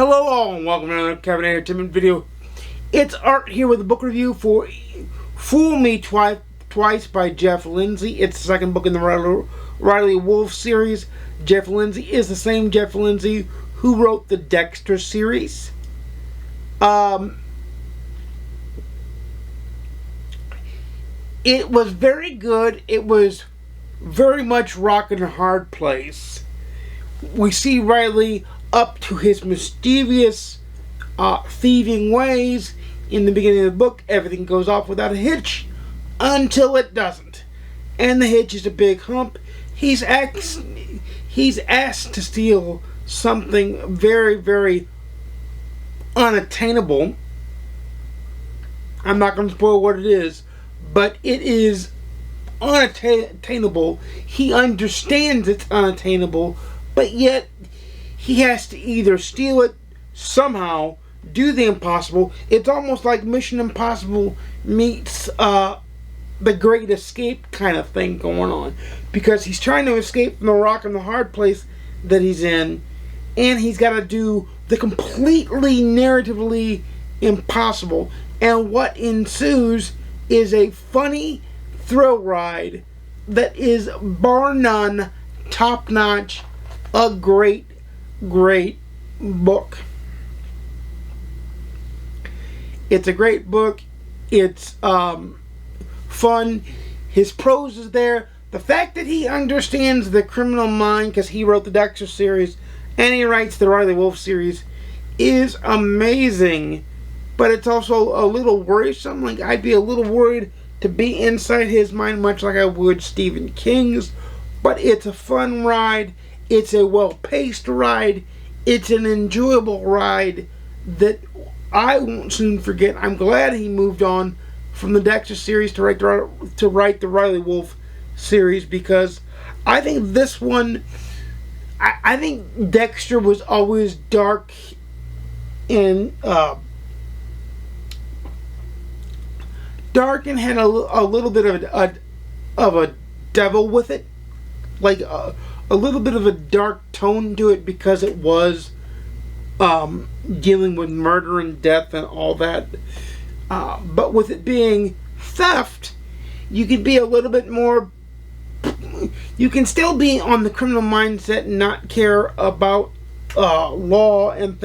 Hello all and welcome to another Kevin Entertainment video. It's Art here with a book review for Fool Me Twice by Jeff Lindsay. It's the second book in the Riley Wolfe series. Jeff Lindsay is the same Jeff Lindsay who wrote the Dexter series. It was very good. It was very much rock and a hard place. We see Riley up to his mischievous thieving ways. In the beginning of the book, everything goes off without a hitch until it doesn't, and the hitch is a big hump. He's asked to steal something very, very unattainable. I'm not going to spoil what it is, but it is unattainable. He understands it's unattainable, but yet he has to either steal it somehow, do the impossible. It's almost like Mission Impossible meets The Great Escape kind of thing going on, because he's trying to escape from the rock and the hard place that he's in, and he's got to do the completely narratively impossible. And what ensues is a funny thrill ride that is bar none top-notch, a great book. It's a great book. It's fun. His prose is there. The fact that he understands the criminal mind, because he wrote the Dexter series and he writes the Riley Wolfe series, is amazing. But it's also a little worrisome. Like, I'd be a little worried to be inside his mind, much like I would Stephen King's. But it's a fun ride. It's a well-paced ride. It's an enjoyable ride that I won't soon forget. I'm glad he moved on from the Dexter series to write the Riley Wolfe series, because I think this one, I think Dexter was always dark and had a little bit of a devil with it, like a little bit of a dark tone to it, because it was dealing with murder and death and all that. But with it being theft, you can be a little bit more. You can still be on the criminal mindset and not care about law and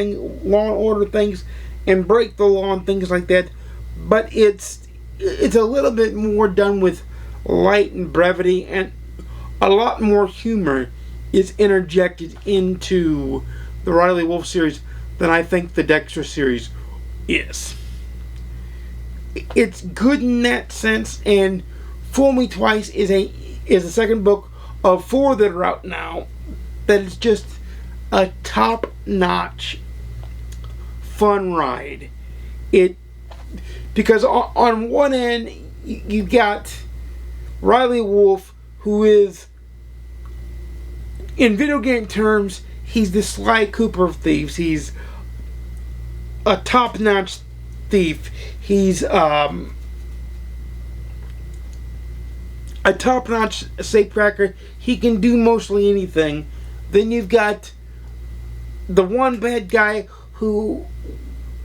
order things, and break the law and things like that. But it's a little bit more done with light and brevity, and a lot more humor is interjected into the Riley Wolfe series than I think the Dexter series is. It's good in that sense, and Fool Me Twice is the second book of 4 that are out now that is just a top-notch fun ride. Because on one end you got Riley Wolfe, who is, in video game terms, he's the Sly Cooper of thieves. He's a top-notch thief. He's a top-notch safecracker. He can do mostly anything. Then you've got the one bad guy who,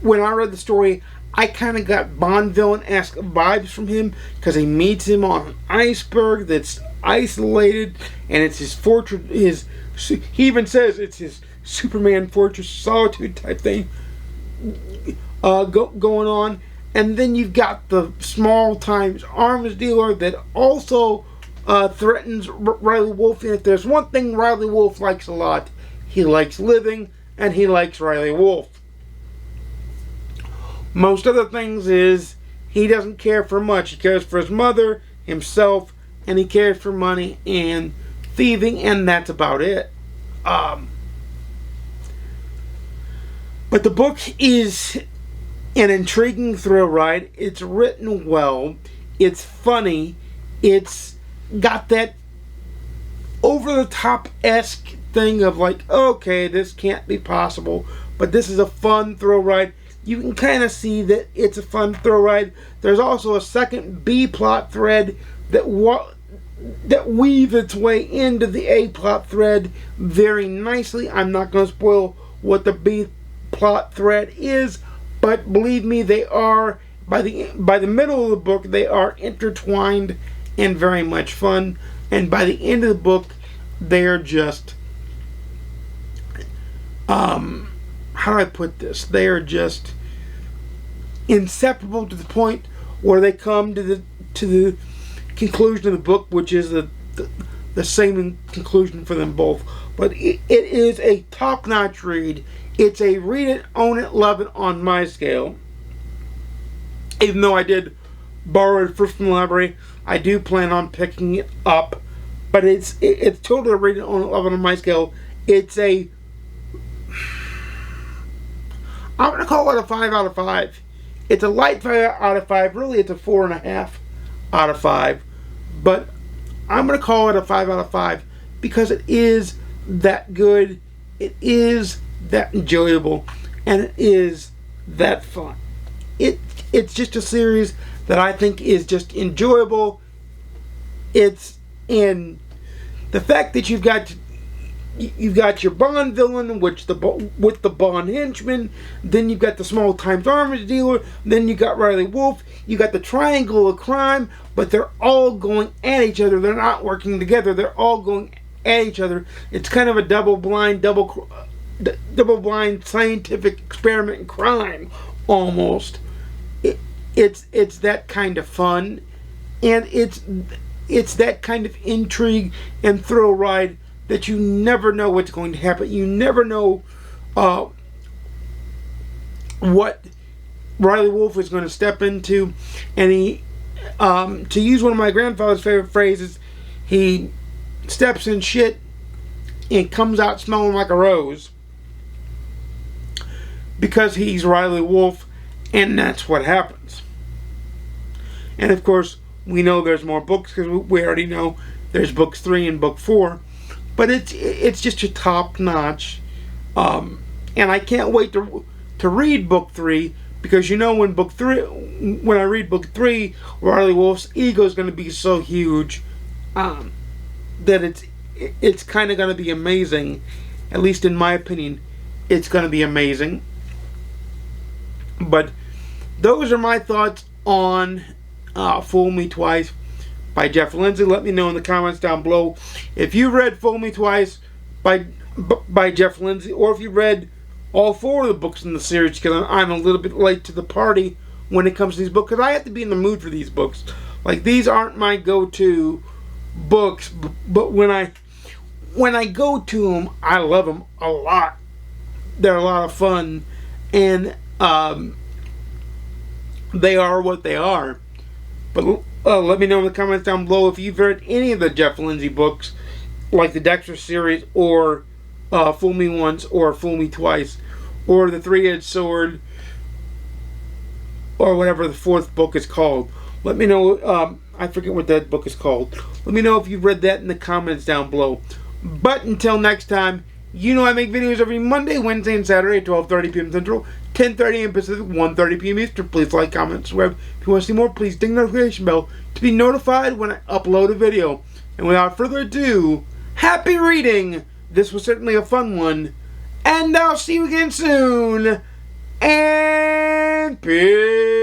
when I read the story, I kind of got Bond villain-esque vibes from him, because he meets him on an iceberg that's isolated, and it's his fortress. He even says it's his Superman Fortress of Solitude type thing going on. And then you've got the small-time arms dealer that also threatens Riley Wolfe. And if there's one thing Riley Wolfe likes a lot, he likes living, and he likes Riley Wolfe. Most other things is he doesn't care for much. He cares for his mother, himself, and he cares for money and thieving, and that's about it. But the book is an intriguing thrill ride. It's written well. It's funny. It's got that over-the-top-esque thing of like, okay, this can't be possible, but this is a fun thrill ride. You can kind of see that it's a fun thrill ride. There's also a second B plot thread that weaves its way into the A plot thread very nicely. I'm not going to spoil what the B plot thread is, but believe me, they are, by the middle of the book, they are intertwined and very much fun. And by the end of the book, they are just, how do I put this? They are just inseparable to the point where they come to the conclusion of the book, which is the same conclusion for them both. But it is a top-notch read. It's a read it, own it, love it on my scale. Even though I did borrow it first from the library, I do plan on picking it up. But it's totally a read it, own it, love it on my scale. It's a, I'm going to call it a 5 out of 5. It's a light 5 out of 5. Really, it's a 4.5 out of 5. But I'm going to call it a 5 out of 5 because it is that good, it is that enjoyable, and it is that fun. It's just a series that I think is just enjoyable. It's in the fact that you've got your Bond villain, with the Bond henchman, then you've got the small time arms dealer, then you got Riley Wolfe, you got the triangle of crime, but they're all going at each other. They're not working together. They're all going at each other. It's kind of a double blind scientific experiment in crime, almost. It's that kind of fun, and it's that kind of intrigue and thrill ride that you never know what's going to happen. You never know what Riley Wolfe is going to step into, and he, to use one of my grandfather's favorite phrases, he steps in shit and comes out smelling like a rose, because he's Riley Wolfe, and that's what happens. And of course, we know there's more books, because we already know there's books 3 and book 4. But it's just a top notch, and I can't wait to read book 3, because you know when I read book 3, Riley Wolfe's ego is going to be so huge that it's kind of going to be amazing. At least in my opinion, it's going to be amazing. But those are my thoughts on Fool Me Twice by Jeff Lindsay. Let me know in the comments down below if you read Fool Me Twice by Jeff Lindsay, or if you read all 4 of the books in the series, because I'm a little bit late to the party when it comes to these books, because I have to be in the mood for these books. Like, these aren't my go-to books, but when I go to them, I love them a lot. They're a lot of fun, and they are what they are. But let me know in the comments down below if you've read any of the Jeff Lindsay books, like the Dexter series, or Fool Me Once, or Fool Me Twice, or the Three-Edged Sword, or whatever the 4th book is called. Let me know. I forget what that book is called. Let me know if you've read that in the comments down below. But until next time, you know I make videos every Monday, Wednesday, and Saturday at 12:30 p.m. Central, 10:30 a.m. Pacific, 1:30 p.m. Eastern. Please like, comment, subscribe. If you want to see more, please ding the notification bell to be notified when I upload a video. And without further ado, happy reading! This was certainly a fun one. And I'll see you again soon. And peace.